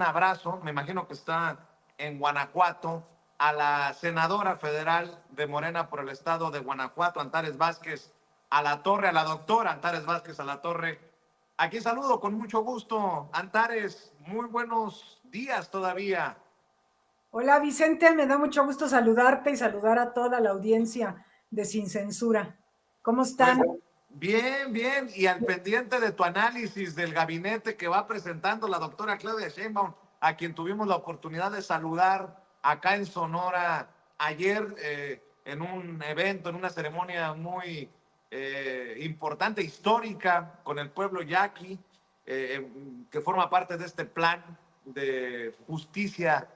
abrazo, me imagino que está en Guanajuato, a la senadora federal de Morena por el estado de Guanajuato, Antares Vázquez a la Torre, a la doctora Antares Vázquez a la Torre. Aquí saludo con mucho gusto. Antares, muy buenos días todavía. Hola Vicente, me da mucho gusto saludarte y saludar a toda la audiencia de Sin Censura. ¿Cómo Pues están? bien, bien, y al pendiente de tu análisis del gabinete que va presentando la doctora Claudia Sheinbaum, a quien tuvimos la oportunidad de saludar acá en Sonora ayer en un evento, en una ceremonia muy importante, histórica, con el pueblo yaqui, que forma parte de este plan de justicia,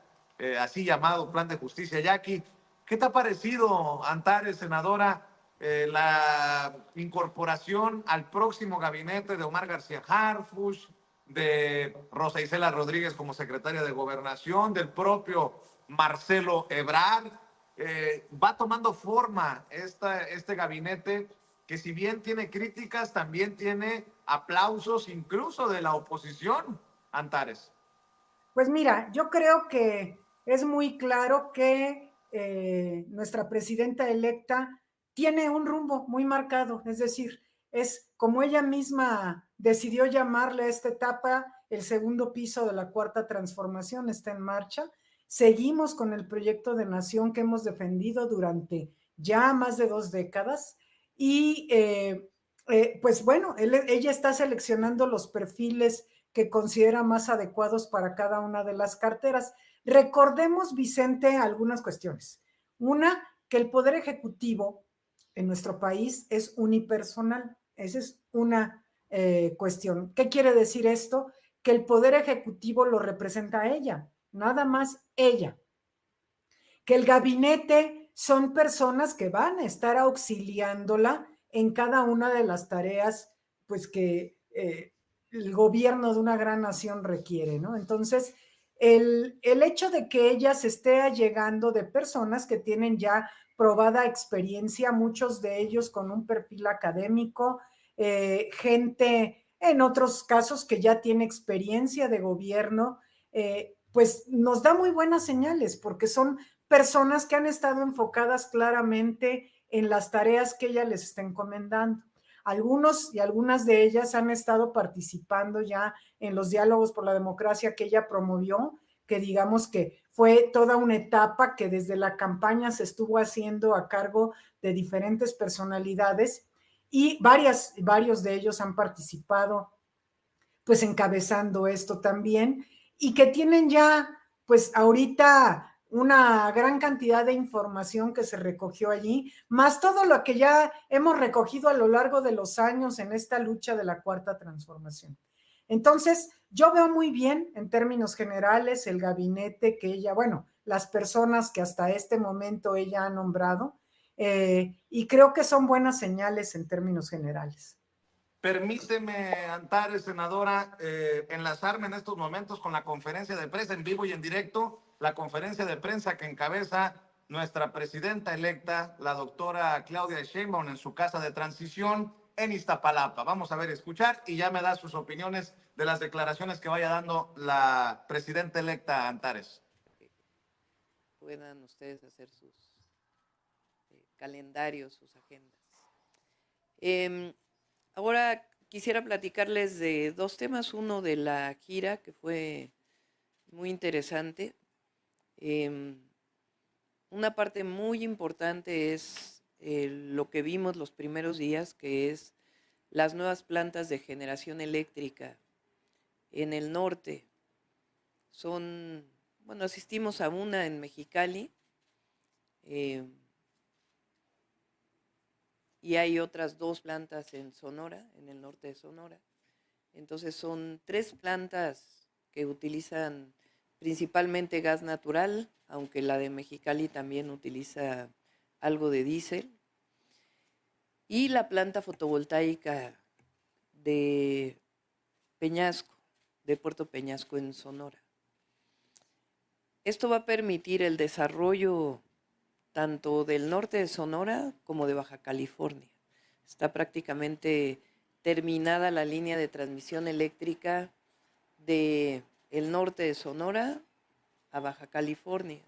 así llamado plan de justicia yaqui. ¿Qué te ha parecido, Antares, senadora? La incorporación al próximo gabinete de Omar García Harfuch, de Rosa Isela Rodríguez como secretaria de Gobernación, del propio Marcelo Ebrard. Va tomando forma este gabinete que si bien tiene críticas, también tiene aplausos incluso de la oposición, Antares. Pues mira, yo creo que es muy claro que nuestra presidenta electa tiene un rumbo muy marcado, es decir, es como ella misma decidió llamarle a esta etapa, el segundo piso de la cuarta transformación está en marcha. Seguimos con el proyecto de nación que hemos defendido durante ya más de 2 décadas y pues bueno, ella está seleccionando los perfiles que considera más adecuados para cada una de las carteras. Recordemos, Vicente, algunas cuestiones. Una, que el poder ejecutivo en nuestro país es unipersonal. Esa es una cuestión. ¿Qué quiere decir esto? Que el poder ejecutivo lo representa a ella, nada más ella. Que el gabinete son personas que van a estar auxiliándola en cada una de las tareas, pues que el gobierno de una gran nación requiere, ¿no? Entonces, el hecho de que ella se esté allegando de personas que tienen ya probada experiencia, muchos de ellos con un perfil académico, gente en otros casos que ya tiene experiencia de gobierno, pues nos da muy buenas señales porque son personas que han estado enfocadas claramente en las tareas que ella les está encomendando. Algunos y algunas de ellas han estado participando ya en los diálogos por la democracia que ella promovió, que digamos que fue toda una etapa que desde la campaña se estuvo haciendo a cargo de diferentes personalidades y varios de ellos han participado pues encabezando esto también y que tienen ya pues ahorita una gran cantidad de información que se recogió allí, más todo lo que ya hemos recogido a lo largo de los años en esta lucha de la cuarta transformación. Entonces, yo veo muy bien en términos generales el gabinete que ella, bueno, las personas que hasta este momento ella ha nombrado, y creo que son buenas señales en términos generales. Permíteme, Antares, senadora, enlazarme en estos momentos con la conferencia de prensa en vivo y en directo, la conferencia de prensa que encabeza nuestra presidenta electa, la doctora Claudia Sheinbaum, en su casa de transición en Iztapalapa. Vamos a ver, escuchar y ya me da sus opiniones de las declaraciones que vaya dando la presidenta electa, Antares. Puedan ustedes hacer sus calendarios, sus agendas. Ahora quisiera platicarles de dos temas. Uno de la gira, que fue muy interesante. Una parte muy importante es lo que vimos los primeros días, que es las nuevas plantas de generación eléctrica en el norte. Bueno, asistimos a una en Mexicali, y hay otras 2 plantas en Sonora, en el norte de Sonora. Entonces son 3 plantas que utilizan principalmente gas natural, aunque la de Mexicali también utiliza algo de diésel. Y la planta fotovoltaica de Peñasco, de Puerto Peñasco en Sonora. Esto va a permitir el desarrollo tanto del norte de Sonora como de Baja California. Está prácticamente terminada la línea de transmisión eléctrica del el norte de Sonora a Baja California.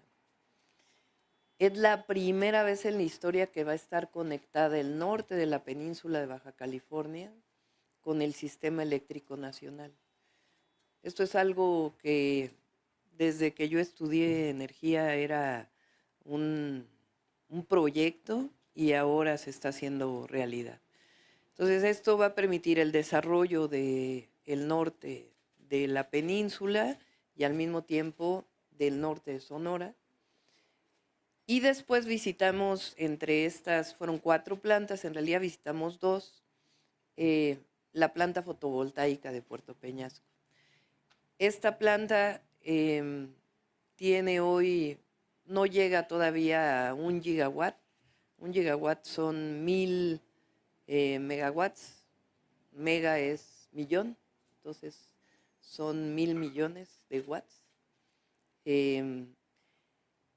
Es la primera vez en la historia que va a estar conectada el norte de la península de Baja California con el sistema eléctrico nacional. Esto es algo que desde que yo estudié energía era un proyecto y ahora se está haciendo realidad. Entonces esto va a permitir el desarrollo del norte de la península y al mismo tiempo del norte de Sonora. Y después visitamos, entre estas fueron 4 plantas, en realidad visitamos 2, la planta fotovoltaica de Puerto Peñasco. Esta planta tiene hoy, no llega todavía a 1 gigawatt. 1 gigawatt son 1000 megawatts. Mega es millón, entonces son 1000 millones de watts.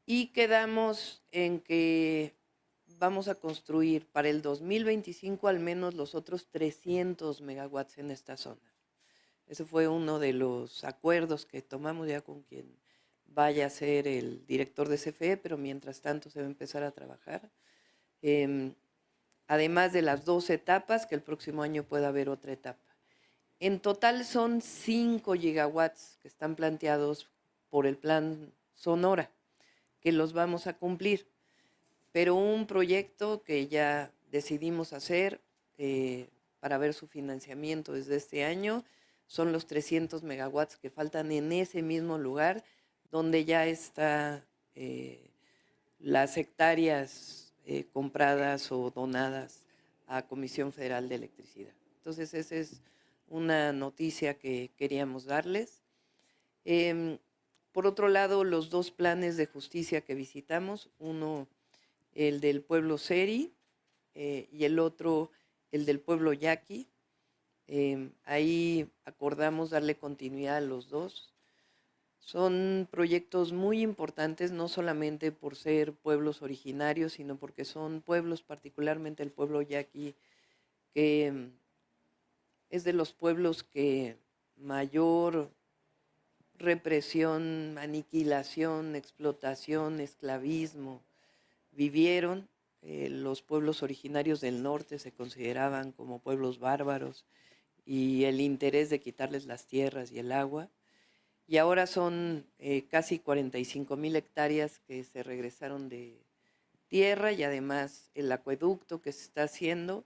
Y quedamos en que vamos a construir para el 2025 al menos los otros 300 megawatts en esta zona. Ese fue uno de los acuerdos que tomamos ya con quien vaya a ser el director de CFE, pero mientras tanto se va a empezar a trabajar. Además de las 2 etapas, que el próximo año pueda haber otra etapa. En total son 5 gigawatts que están planteados por el Plan Sonora, que los vamos a cumplir. Pero un proyecto que ya decidimos hacer para ver su financiamiento desde este año son los 300 megawatts que faltan en ese mismo lugar donde ya están las hectáreas compradas o donadas a Comisión Federal de Electricidad. Entonces esa es una noticia que queríamos darles. Por otro lado, los 2 planes de justicia que visitamos, uno el del pueblo Seri y el otro el del pueblo Yaqui. Ahí acordamos darle continuidad a los 2. Son proyectos muy importantes, no solamente por ser pueblos originarios, sino porque son pueblos, particularmente el pueblo Yaqui, que es de los pueblos que mayor represión, aniquilación, explotación, esclavismo vivieron. Los pueblos originarios del norte se consideraban como pueblos bárbaros y el interés de quitarles las tierras y el agua. Y ahora son casi 45,000 hectáreas que se regresaron de tierra y además el acueducto que se está haciendo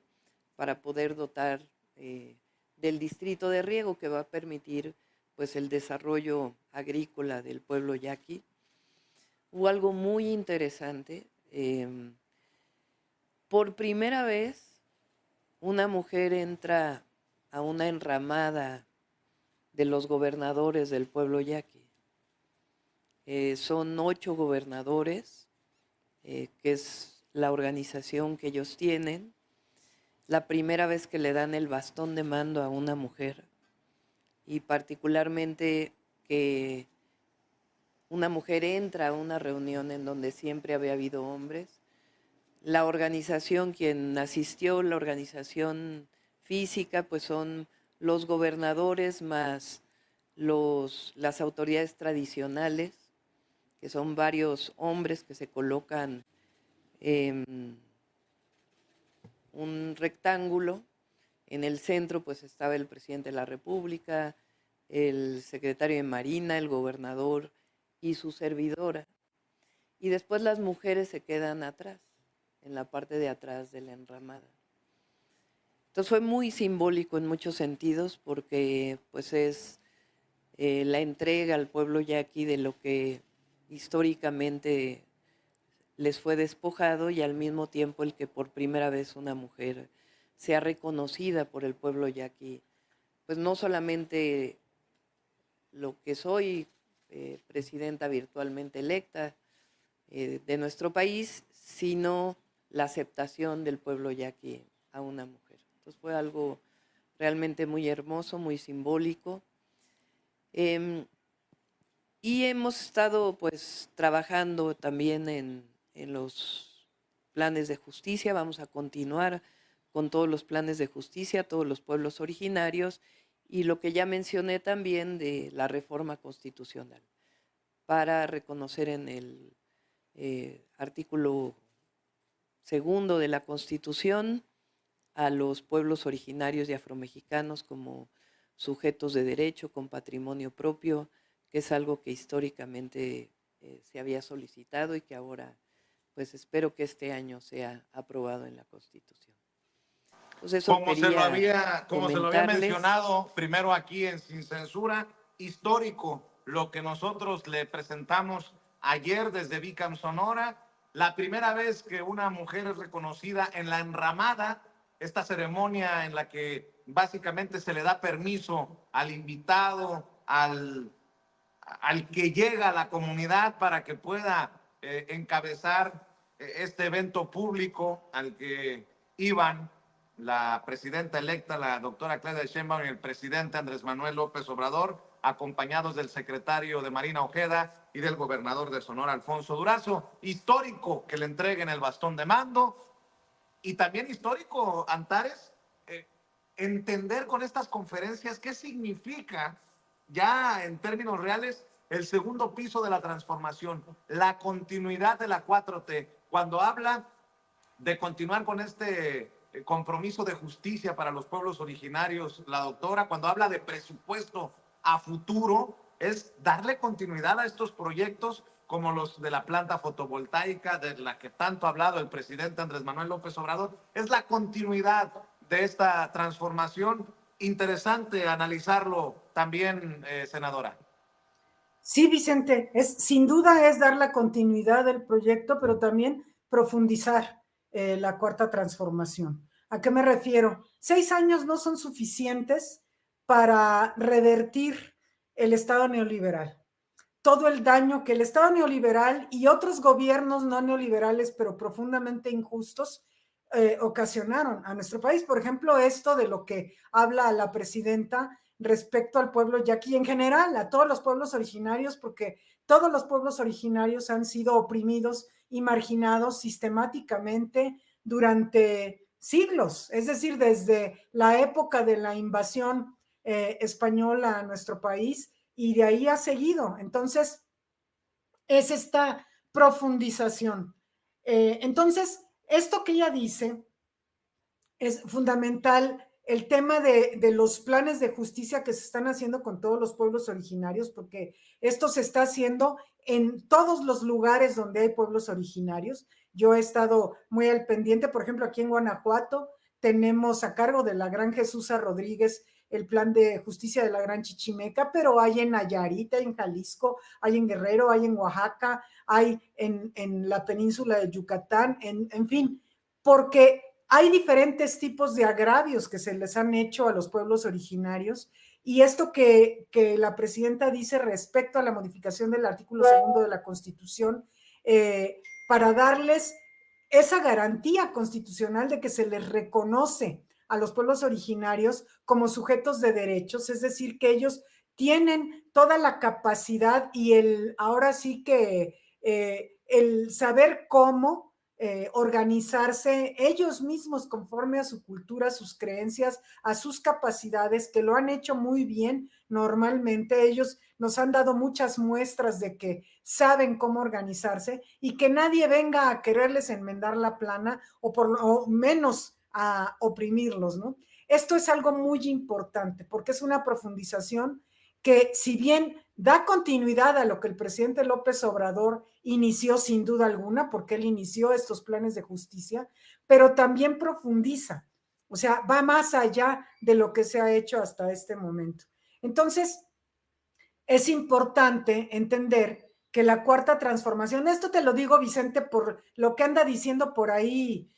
para poder dotar del distrito de riego que va a permitir pues el desarrollo agrícola del pueblo yaqui. Hubo algo muy interesante. Por primera vez, una mujer entra a una enramada de los gobernadores del pueblo yaqui. Son 8 gobernadores, que es la organización que ellos tienen. La primera vez que le dan el bastón de mando a una mujer. Y particularmente que una mujer entra a una reunión en donde siempre había habido hombres. La organización, quien asistió, la organización física, pues son los gobernadores más las autoridades tradicionales, que son varios hombres que se colocan en un rectángulo. En el centro pues estaba el presidente de la República, el secretario de Marina, el gobernador y su servidora. Y después las mujeres se quedan atrás, en la parte de atrás de la enramada. Entonces fue muy simbólico en muchos sentidos porque pues es la entrega al pueblo yaqui de lo que históricamente les fue despojado y al mismo tiempo el que por primera vez una mujer sea reconocida por el pueblo yaqui, pues no solamente lo que soy, presidenta virtualmente electa de nuestro país, sino la aceptación del pueblo yaqui a una mujer. Entonces fue algo realmente muy hermoso, muy simbólico. Y hemos estado pues trabajando también en los planes de justicia. Vamos a continuar con todos los planes de justicia, todos los pueblos originarios y lo que ya mencioné también de la reforma constitucional, para reconocer en el artículo 2 de la Constitución a los pueblos originarios y afromexicanos como sujetos de derecho con patrimonio propio, que es algo que históricamente se había solicitado y que ahora, pues espero que este año sea aprobado en la Constitución. Entonces, eso Como se lo quería había comentarles. mencionado primero aquí en Sin Censura, histórico lo que nosotros le presentamos ayer desde Vicam Sonora, la primera vez que una mujer es reconocida en la enramada, esta ceremonia en la que básicamente se le da permiso al invitado, al que llega a la comunidad para que pueda encabezar este evento público al que iban la presidenta electa, la doctora Claudia Sheinbaum, y el presidente Andrés Manuel López Obrador, acompañados del secretario de Marina Ojeda y del gobernador de Sonora, Alfonso Durazo. Histórico que le entreguen el bastón de mando, y también histórico, Antares, entender con estas conferencias qué significa ya en términos reales el segundo piso de la transformación, la continuidad de la 4T, cuando habla de continuar con este compromiso de justicia para los pueblos originarios, la doctora, cuando habla de presupuesto a futuro, es darle continuidad a estos proyectos como los de la planta fotovoltaica, de la que tanto ha hablado el presidente Andrés Manuel López Obrador, es la continuidad de esta transformación. Interesante analizarlo también, senadora. Sí, Vicente, sin duda es dar la continuidad del proyecto, pero también profundizar la cuarta transformación. ¿A qué me refiero? 6 años no son suficientes para revertir el Estado neoliberal. Todo el daño que el Estado neoliberal y otros gobiernos no neoliberales, pero profundamente injustos, ocasionaron a nuestro país. Por ejemplo, esto de lo que habla la presidenta respecto al pueblo yaqui, en general a todos los pueblos originarios, porque todos los pueblos originarios han sido oprimidos y marginados sistemáticamente durante siglos, es decir, desde la época de la invasión española a nuestro país, y de ahí ha seguido. Entonces, es esta profundización. Entonces, esto que ella dice es fundamental, el tema de los planes de justicia que se están haciendo con todos los pueblos originarios, porque esto se está haciendo en todos los lugares donde hay pueblos originarios. Yo he estado muy al pendiente, por ejemplo, aquí en Guanajuato tenemos a cargo de la Gran Jesús Rodríguez el plan de justicia de la Gran Chichimeca, pero hay en Nayarit, hay en Jalisco, hay en Guerrero, hay en Oaxaca, hay en la península de Yucatán, en fin, porque hay diferentes tipos de agravios que se les han hecho a los pueblos originarios, y esto que la presidenta dice respecto a la modificación del artículo 2 de la Constitución, para darles esa garantía constitucional de que se les reconoce a los pueblos originarios como sujetos de derechos, es decir, que ellos tienen toda la capacidad y ahora sí que el saber cómo organizarse ellos mismos conforme a su cultura, a sus creencias, a sus capacidades, que lo han hecho muy bien normalmente. Ellos nos han dado muchas muestras de que saben cómo organizarse, y que nadie venga a quererles enmendar la plana o menos a oprimirlos, ¿no? Esto es algo muy importante porque es una profundización que, si bien da continuidad a lo que el presidente López Obrador inició sin duda alguna, porque él inició estos planes de justicia, pero también profundiza, o sea, va más allá de lo que se ha hecho hasta este momento. Entonces, es importante entender que la cuarta transformación, esto te lo digo, Vicente, por lo que anda diciendo por ahí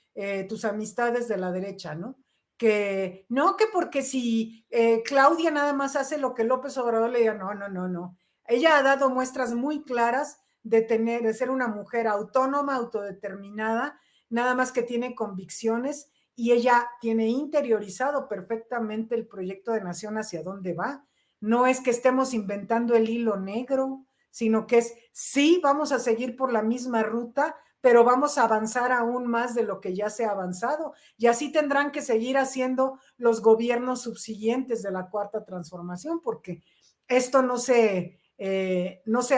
tus amistades de la derecha, ¿no? Que no, que porque si Claudia nada más hace lo que López Obrador le diga, no. Ella ha dado muestras muy claras de ser una mujer autónoma, autodeterminada, nada más que tiene convicciones, y ella tiene interiorizado perfectamente el proyecto de nación hacia dónde va. No es que estemos inventando el hilo negro, sino que sí, vamos a seguir por la misma ruta, pero vamos a avanzar aún más de lo que ya se ha avanzado. Y así tendrán que seguir haciendo los gobiernos subsiguientes de la Cuarta Transformación, porque esto no se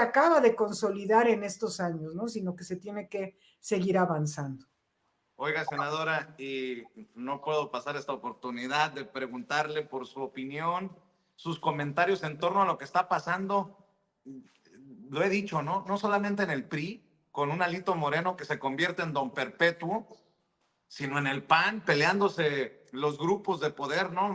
acaba de consolidar en estos años, ¿no? Sino que se tiene que seguir avanzando. Oiga, senadora, y no puedo pasar esta oportunidad de preguntarle por su opinión, sus comentarios en torno a lo que está pasando. Lo he dicho, ¿no? No solamente en el PRI, con un Alito Moreno que se convierte en don perpetuo, sino en el PAN, peleándose los grupos de poder, ¿no?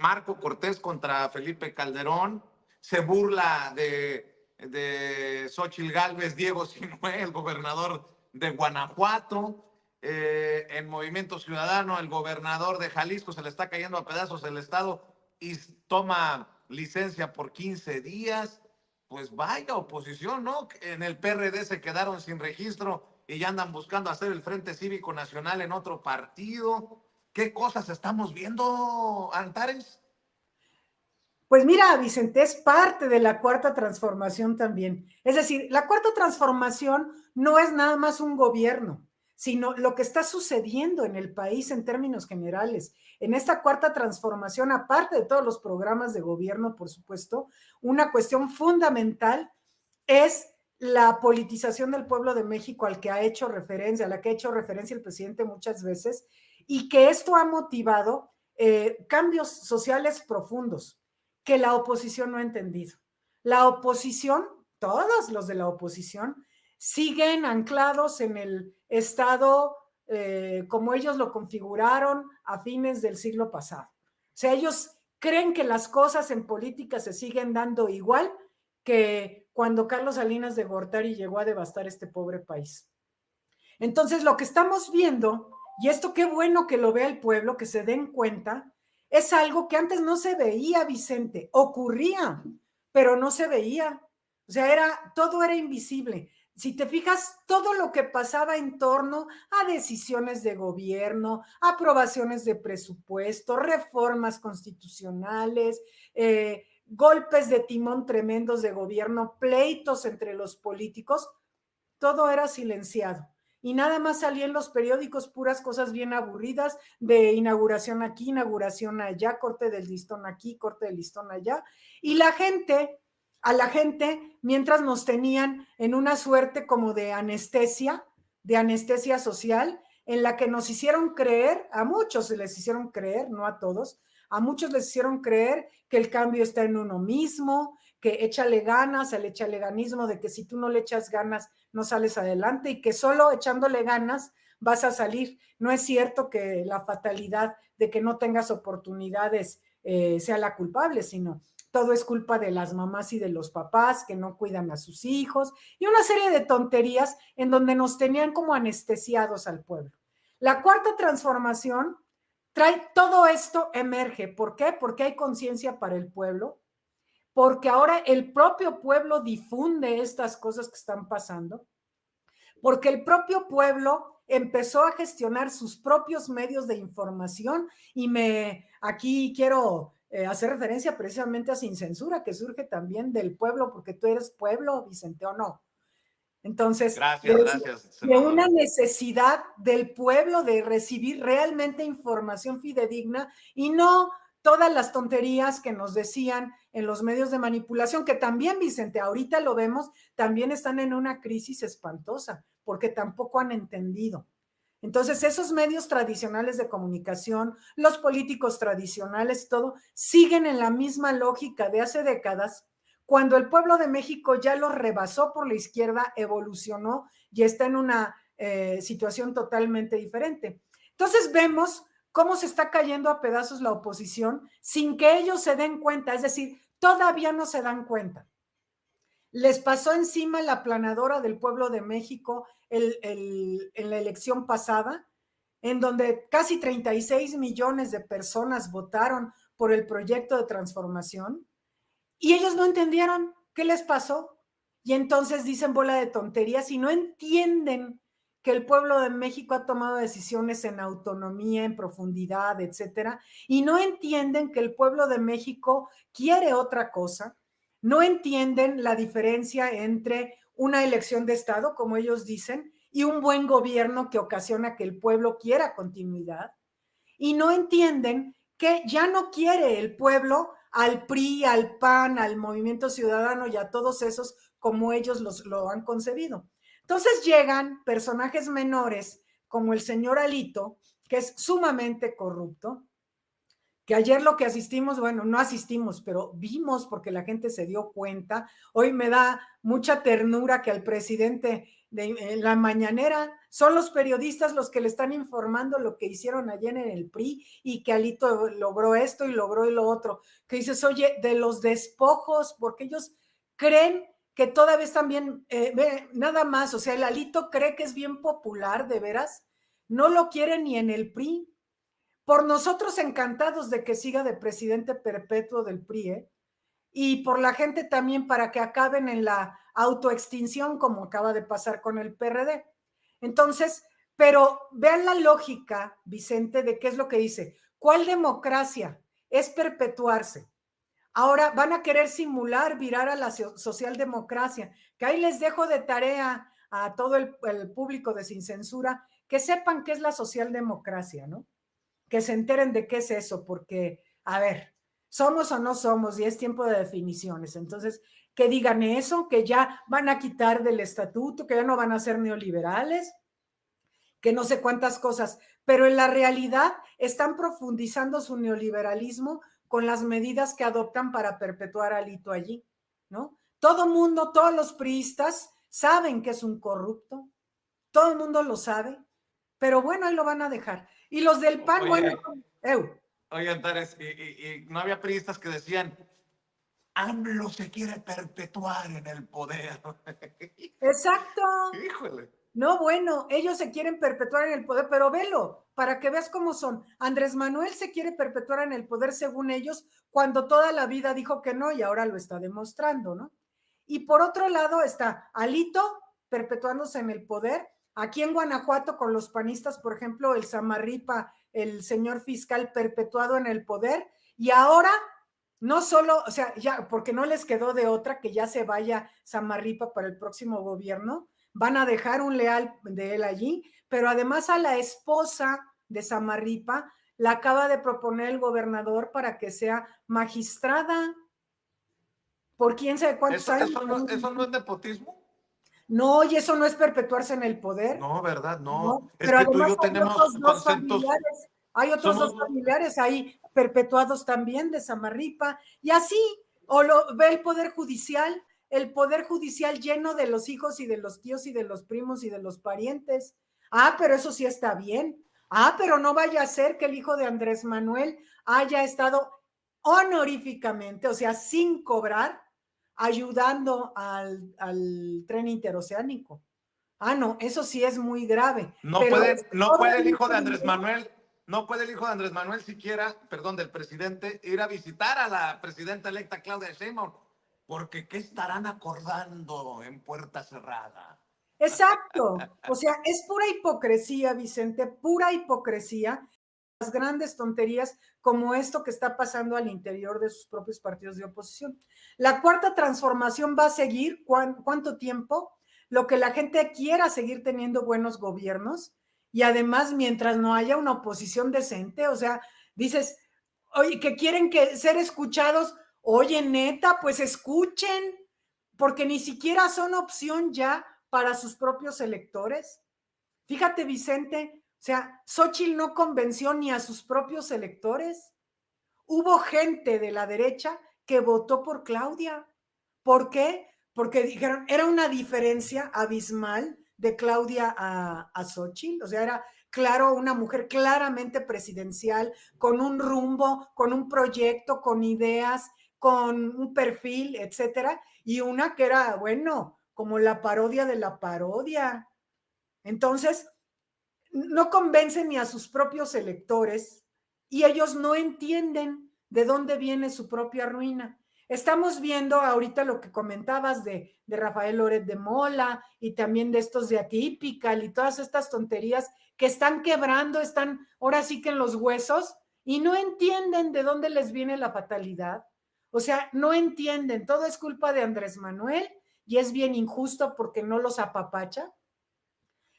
Marco Cortés contra Felipe Calderón, se burla de Xóchitl Gálvez, Diego Sinue, el gobernador de Guanajuato. En Movimiento Ciudadano, el gobernador de Jalisco se le está cayendo a pedazos el estado y toma licencia por 15 días. Pues vaya oposición, ¿no? En el PRD se quedaron sin registro y ya andan buscando hacer el Frente Cívico Nacional en otro partido. ¿Qué cosas estamos viendo, Antares? Pues mira, Vicente, es parte de la Cuarta Transformación también. Es decir, la Cuarta Transformación no es nada más un gobierno, sino lo que está sucediendo en el país en términos generales. En esta Cuarta Transformación, aparte de todos los programas de gobierno, por supuesto, una cuestión fundamental es la politización del pueblo de México al que ha hecho referencia, a la que ha hecho referencia el presidente muchas veces, y que esto ha motivado cambios sociales profundos que la oposición no ha entendido. La oposición, todos los de la oposición, siguen anclados en el Estado como ellos lo configuraron a fines del siglo pasado. O sea, ellos creen que las cosas en política se siguen dando igual que cuando Carlos Salinas de Gortari llegó a devastar este pobre país. Entonces, lo que estamos viendo, y esto qué bueno que lo vea el pueblo, que se den cuenta, es algo que antes no se veía, Vicente, ocurría, pero no se veía. O sea, todo era invisible. Si te fijas, todo lo que pasaba en torno a decisiones de gobierno, aprobaciones de presupuesto, reformas constitucionales, golpes de timón tremendos de gobierno, pleitos entre los políticos, todo era silenciado. Y nada más salía en los periódicos puras cosas bien aburridas de inauguración aquí, inauguración allá, corte del listón aquí, corte del listón allá. Y la gente, mientras nos tenían en una suerte como de anestesia social, en la que nos hicieron creer, a muchos se les hicieron creer, no a todos, a muchos les hicieron creer que el cambio está en uno mismo, que échale ganas, al echaleganismo de que si tú no le echas ganas no sales adelante y que solo echándole ganas vas a salir. No es cierto que la fatalidad de que no tengas oportunidades sea la culpable, sino todo es culpa de las mamás y de los papás que no cuidan a sus hijos y una serie de tonterías en donde nos tenían como anestesiados al pueblo. La Cuarta Transformación trae todo esto, emerge. ¿Por qué? Porque hay conciencia para el pueblo, porque ahora el propio pueblo difunde estas cosas que están pasando, porque el propio pueblo empezó a gestionar sus propios medios de información y aquí quiero hacer referencia precisamente a Sin Censura, que surge también del pueblo, porque tú eres pueblo, Vicente, ¿o no? Entonces, gracias, de una necesidad del pueblo de recibir realmente información fidedigna y no todas las tonterías que nos decían en los medios de manipulación, que también, Vicente, ahorita lo vemos, también están en una crisis espantosa, porque tampoco han entendido. Entonces, esos medios tradicionales de comunicación, los políticos tradicionales, todo, siguen en la misma lógica de hace décadas, cuando el pueblo de México ya lo rebasó por la izquierda, evolucionó y está en una situación totalmente diferente. Entonces vemos cómo se está cayendo a pedazos la oposición sin que ellos se den cuenta, es decir, todavía no se dan cuenta. Les pasó encima la aplanadora del pueblo de México en la elección pasada, en donde casi 36 millones de personas votaron por el proyecto de transformación. Y ellos no entendieron qué les pasó. Y entonces dicen bola de tonterías y no entienden que el pueblo de México ha tomado decisiones en autonomía, en profundidad, etcétera. Y no entienden que el pueblo de México quiere otra cosa. No entienden la diferencia entre una elección de Estado, como ellos dicen, y un buen gobierno que ocasiona que el pueblo quiera continuidad, y no entienden que ya no quiere el pueblo al PRI, al PAN, al Movimiento Ciudadano y a todos esos como ellos lo han concebido. Entonces llegan personajes menores como el señor Alito, que es sumamente corrupto, que ayer lo que asistimos, bueno, no asistimos, pero vimos porque la gente se dio cuenta. Hoy me da mucha ternura que al presidente de la mañanera son los periodistas los que le están informando lo que hicieron ayer en el PRI y que Alito logró esto y logró lo otro. Que dices, oye, de los despojos, porque ellos creen que todavía están bien, nada más, o sea, el Alito cree que es bien popular, de veras, no lo quiere ni en el PRI. Por nosotros encantados de que siga de presidente perpetuo del PRI, ¿eh? Y por la gente también para que acaben en la autoextinción como acaba de pasar con el PRD. Entonces, pero vean la lógica, Vicente, de qué es lo que dice. ¿Cuál democracia? Es perpetuarse. Ahora van a querer simular, virar a la socialdemocracia, que ahí les dejo de tarea a todo el público de Sin Censura, que sepan qué es la socialdemocracia, ¿no? Que se enteren de qué es eso, porque, a ver, somos o no somos y es tiempo de definiciones. Entonces, que digan eso, que ya van a quitar del estatuto, que ya no van a ser neoliberales, que no sé cuántas cosas, pero en la realidad están profundizando su neoliberalismo con las medidas que adoptan para perpetuar a Alito allí, ¿no? Todo mundo, todos los priistas saben que es un corrupto, todo el mundo lo sabe, pero bueno, ahí lo van a dejar. Y los del PAN, Oye, bueno, oye, Antares, y no había priistas que decían, AMLO se quiere perpetuar en el poder. exacto. Híjole. No, bueno, ellos se quieren perpetuar en el poder, pero velo, para que veas cómo son. Andrés Manuel se quiere perpetuar en el poder según ellos, cuando toda la vida dijo que no y ahora lo está demostrando, ¿no? Y por otro lado está Alito perpetuándose en el poder. Aquí en Guanajuato con los panistas, por ejemplo, el Samarripa, el señor fiscal perpetuado en el poder. Y ahora, no solo, o sea, ya, porque no les quedó de otra que ya se vaya Samarripa para el próximo gobierno, van a dejar un leal de él allí, pero además a la esposa de Samarripa la acaba de proponer el gobernador para que sea magistrada por quién sabe cuántos años. Eso no es nepotismo. No, y eso no es perpetuarse en el poder. No, ¿verdad? No. No, Es pero que tú y además yo tenemos hay otros somos, dos familiares ahí perpetuados también de Samarripa, y así, o lo ve el poder judicial lleno de los hijos y de los tíos y de los primos y de los parientes. Ah, pero eso sí está bien. Ah, pero no vaya a ser que el hijo de Andrés Manuel haya estado honoríficamente, o sea, sin cobrar, ayudando al tren interoceánico. Ah, no, eso sí es muy grave. Pero no puede el hijo de Andrés Manuel, no puede el hijo de Andrés Manuel siquiera, perdón, del presidente, ir a visitar a la presidenta electa Claudia Sheinbaum, porque ¿qué estarán acordando en puerta cerrada? exacto. O sea, es pura hipocresía, Vicente, pura hipocresía. Las grandes tonterías como esto que está pasando al interior de sus propios partidos de oposición. La cuarta transformación va a seguir, ¿cuánto tiempo? Lo que la gente quiera seguir teniendo buenos gobiernos y además mientras no haya una oposición decente, o sea, dices, oye, que quieren que ser escuchados, oye, neta, pues escuchen, porque ni siquiera son opción ya para sus propios electores. Fíjate, Vicente, o sea, Xóchitl no convenció ni a sus propios electores. Hubo gente de la derecha que votó por Claudia. ¿Por qué? Porque dijeron, era una diferencia abismal de Claudia a Xóchitl. O sea, era claro, una mujer claramente presidencial, con un rumbo, con un proyecto, con ideas, con un perfil, etcétera. Y una que era, bueno, como la parodia de la parodia. Entonces, no convencen ni a sus propios electores y ellos no entienden de dónde viene su propia ruina. Estamos viendo ahorita lo que comentabas de Rafael Loret de Mola y también de estos de Atypical y todas estas tonterías que están quebrando, están ahora sí que en los huesos y no entienden de dónde les viene la fatalidad. O sea, no entienden, todo es culpa de Andrés Manuel y es bien injusto porque no los apapacha.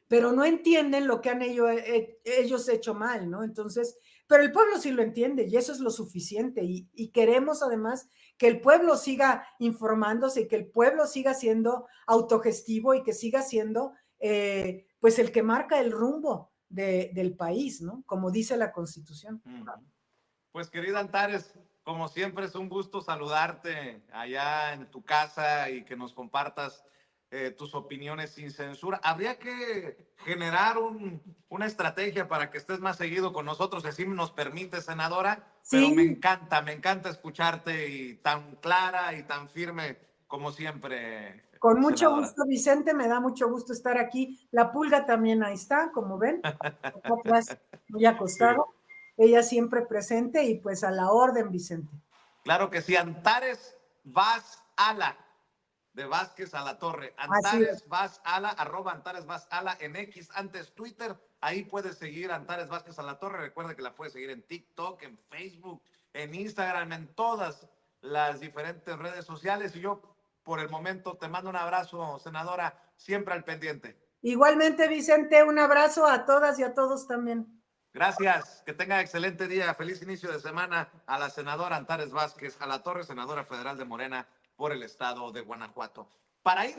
pero no entienden lo que han ellos hecho mal, ¿no? Entonces, pero el pueblo sí lo entiende y eso es lo suficiente y queremos además que el pueblo siga informándose y que el pueblo siga siendo autogestivo y que siga siendo pues el que marca el rumbo del país, ¿no? Como dice la Constitución. Pues querida Antares, como siempre es un gusto saludarte allá en tu casa y que nos compartas tus opiniones sin censura. Habría que generar una estrategia para que estés más seguido con nosotros, si así nos permite, senadora, pero Sí, me encanta escucharte y tan clara y tan firme como siempre, con mucho senadora. gusto, Vicente, me da mucho gusto estar aquí. La pulga también ahí está, como ven, acá atrás, muy Sí. acostado. Ella siempre presente y pues a la orden, Vicente. Claro que sí, Antares Vaz Ala, de Vázquez a la Torre. Así es. Antares Vaz Ala, arroba Antares Vaz Ala en X, antes Twitter. Ahí puedes seguir a Antares Vázquez a la Torre. Recuerda que la puedes seguir en TikTok, en Facebook, en Instagram, en todas las diferentes redes sociales. Y yo, por el momento, te mando un abrazo, senadora, siempre al pendiente. Igualmente, Vicente, un abrazo a todas y a todos también. Gracias, que tenga excelente día, feliz inicio de semana a la senadora Antares Vázquez a la Torre, senadora federal de Morena por el estado de Guanajuato. Para ir